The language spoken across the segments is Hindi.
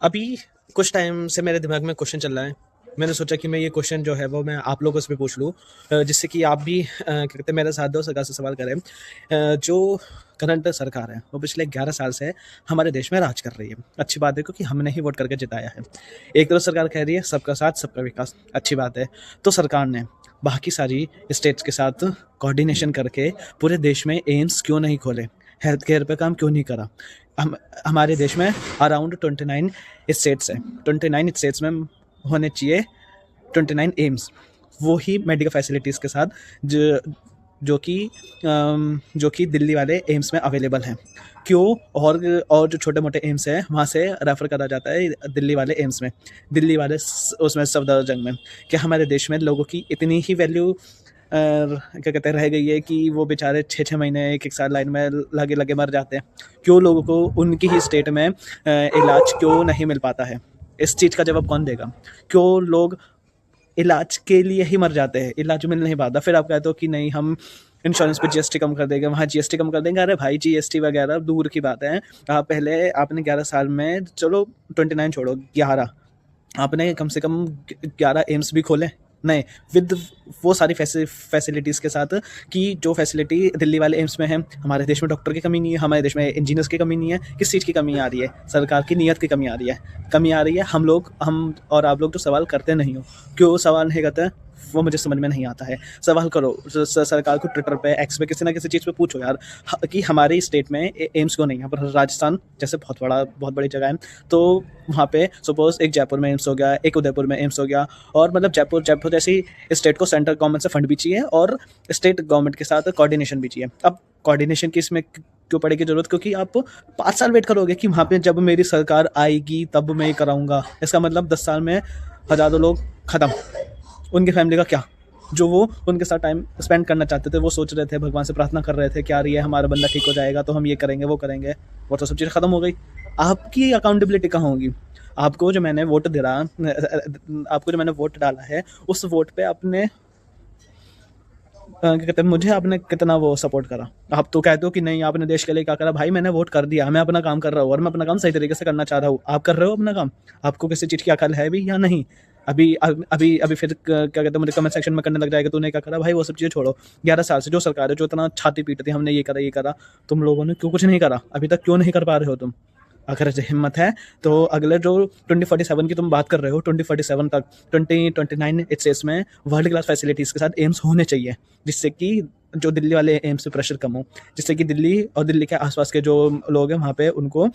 अभी कुछ टाइम से मेरे दिमाग में क्वेश्चन चल रहा है। मैंने सोचा कि मैं ये क्वेश्चन जो है वो मैं आप लोगों से भी पूछ लूँ, जिससे कि आप भी क्या कहते हैं मेरे साथ दो सरकार से सवाल करें। जो करंट सरकार है वो पिछले 11 साल से हमारे देश में राज कर रही है। अच्छी बात है क्योंकि हमने ही वोट करके जिताया है। एक तरफ सरकार कह रही है सबका साथ सबका विकास, अच्छी बात है। तो सरकार ने बाकी सारी स्टेट्स के साथ कोऑर्डिनेशन करके पूरे देश में एम्स क्यों नहीं खोले, हेल्थ केयर पे काम क्यों नहीं करा। हम हमारे देश में अराउंड 29 स्टेट्स हैं। 29 स्टेट्स में होने चाहिए 29 एम्स, वो ही मेडिकल फैसिलिटीज़ के साथ जो जो कि दिल्ली वाले एम्स में अवेलेबल हैं। क्यों? और जो छोटे मोटे एम्स हैं वहाँ से रेफ़र करा जाता है दिल्ली वाले एम्स में, दिल्ली वाले उसमें सफदरजंग में। क्या हमारे देश में लोगों की इतनी ही वैल्यू क्या कहते हैं रह गई है कि वो बेचारे 6-6 महीने 1-1 साल लाइन में लगे लगे मर जाते हैं? क्यों लोगों को उनकी ही स्टेट में इलाज क्यों नहीं मिल पाता है? इस चीज़ का जवाब कौन देगा? क्यों लोग इलाज के लिए ही मर जाते हैं, इलाज मिल नहीं पाता? फिर आप कहते हो कि नहीं हम इंश्योरेंस पे जीएसटी कम कर देंगे, वहाँ जीएसटी कम कर देंगे। अरे भाई जीएसटी वगैरह दूर की बात है। पहले आपने 11 साल में, चलो 29 छोड़ो, 11 आपने कम से कम 11 एम्स भी खोले नहीं, विद वो सारी फैसिलिटीज़ के साथ कि जो फैसिलिटी दिल्ली वाले एम्स में है। हमारे देश में डॉक्टर की कमी नहीं है, हमारे देश में इंजीनियर्स की कमी नहीं है। किस चीज़ की कमी आ रही है? सरकार की नीयत की कमी आ रही है। कमी आ रही है हम और आप लोग जो सवाल करते नहीं हो, क्यों सवाल नहीं करते, वो मुझे समझ में नहीं आता है। सवाल करो सरकार को, ट्विटर पे, एक्स पे, किसी ना किसी चीज़ पे पूछो यार कि हमारी स्टेट में एम्स क्यों नहीं है। पर राजस्थान जैसे बहुत बड़ी जगह है, तो वहाँ पे सपोज एक जयपुर में एम्स हो गया, एक उदयपुर में एम्स हो गया। और मतलब जयपुर जैसी स्टेट को सेंट्रल गवर्नमेंट से फंड भी चाहिए और स्टेट गवर्नमेंट के साथ कोऑर्डिनेशन भी चाहिए। अब कोऑर्डिनेशन की इसमें क्यों पड़ेगी ज़रूरत? क्योंकि आप 5 साल वेट करोगे कि वहाँ पे जब मेरी सरकार आएगी तब मैं ये कराऊंगा। इसका मतलब 10 साल में हज़ारों लोग ख़त्म। उनकी फैमिली का क्या? जो वो उनके साथ टाइम स्पेंड करना चाहते थे, वो सोच रहे थे, भगवान से प्रार्थना कर रहे थे कि यार ये हमारा बंदा ठीक हो जाएगा तो हम ये करेंगे वो करेंगे, वो तो सब चीज़ें ख़त्म हो गई। आपकी अकाउंटेबिलिटी कहाँ होगी? आपको जो मैंने वोट दे रहा आपको जो मैंने वोट डाला है, उस वोट पे आपने क्या कहते हैं, मुझे आपने कितना वो सपोर्ट करा? आप तो कहते हो कि नहीं आपने देश के लिए क्या करा। भाई मैंने वोट कर दिया, मैं अपना काम कर रहा हूँ और मैं अपना काम सही तरीके से करना चाह रहा हूँ। आप कर रहे हो अपना काम? आपको किसी चीज़ की अकल है भी या नहीं? अभी फिर क्या कहते हैं मुझे कमेंट सेक्शन में करने लग जाएगा तूने क्या करा। भाई वो सब चीज़ें छोड़ो। 11 साल से जो सरकार है, जो इतना छाती पीटती है हमने ये करा, तुम लोगों ने क्यों कुछ नहीं करा? अभी तक क्यों नहीं कर पा रहे हो तुम? अगर हिम्मत है तो अगले जो 2047 की तुम बात कर रहे हो, 2047 तक 2029 स्टेट्स में वर्ल्ड क्लास फैसिलिटीज़ के साथ एम्स होने चाहिए, जिससे कि जो दिल्ली वाले एम्स पे प्रेशर कम हो, जिससे कि दिल्ली और दिल्ली के आसपास के जो लोग हैं वहाँ पे उनको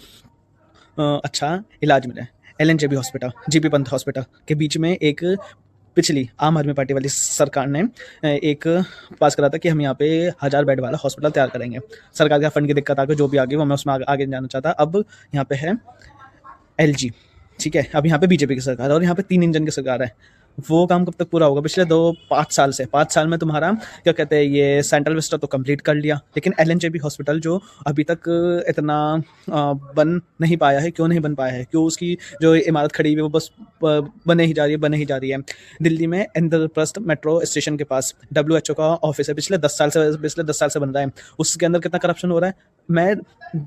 अच्छा इलाज मिले। एलएनजेबी हॉस्पिटल, जीबी पंत हॉस्पिटल के बीच में एक पिछली आम आदमी पार्टी वाली सरकार ने एक पास करा था कि हम यहाँ पे 1000 बेड वाला हॉस्पिटल तैयार करेंगे। सरकार का फंड की दिक्कत आ गई, जो भी आ गई वो मैं उसमें आगे नहीं जाना चाहता। अब यहाँ पे है एलजी, ठीक है। अब यहाँ पे बीजेपी की सरकार है और यहाँ पे 3 इंजन की सरकार है। वो काम कब तक पूरा होगा? पिछले 2-5 साल से, 5 साल में तुम्हारा क्या कहते हैं ये सेंट्रल विस्टा तो कंप्लीट कर लिया, लेकिन एलएनजेबी हॉस्पिटल जो अभी तक इतना बन नहीं पाया है। क्यों नहीं बन पाया है? क्यों उसकी जो इमारत खड़ी हुई है वो बस बने ही जा रही है, बने ही जा रही है। दिल्ली में इंद्रप्रस्थ मेट्रो स्टेशन के पास WHO का ऑफिस है, पिछले 10 साल से बन रहा है। उसके अंदर कितना करप्शन हो रहा है? मैं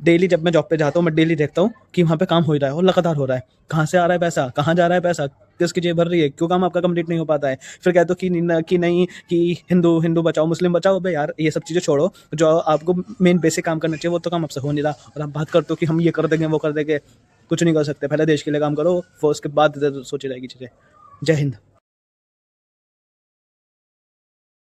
डेली जब मैं जॉब पे जाता हूँ, मैं डेली देखता हूँ कि वहाँ पे काम हो ही रहा है और लगातार हो रहा है। कहाँ से आ रहा है पैसा? कहाँ जा रहा है पैसा? किसकी जेब भर रही है? क्यों काम आपका कंप्लीट नहीं हो पाता है? फिर कहते हो कि नहीं कि हिंदू बचाओ मुस्लिम बचाओ। अबे यार ये सब चीज़ें छोड़ो, जो आपको मेन बेसिक काम करना चाहिए वो तो काम आपसे हो नहीं रहा, और आप बात करते हो कि हम ये कर देंगे वो कर देंगे। कुछ नहीं कर सकते। पहले देश के लिए काम करो, फिर उसके बाद सोची जाएगी चीज़ें। जय हिंद।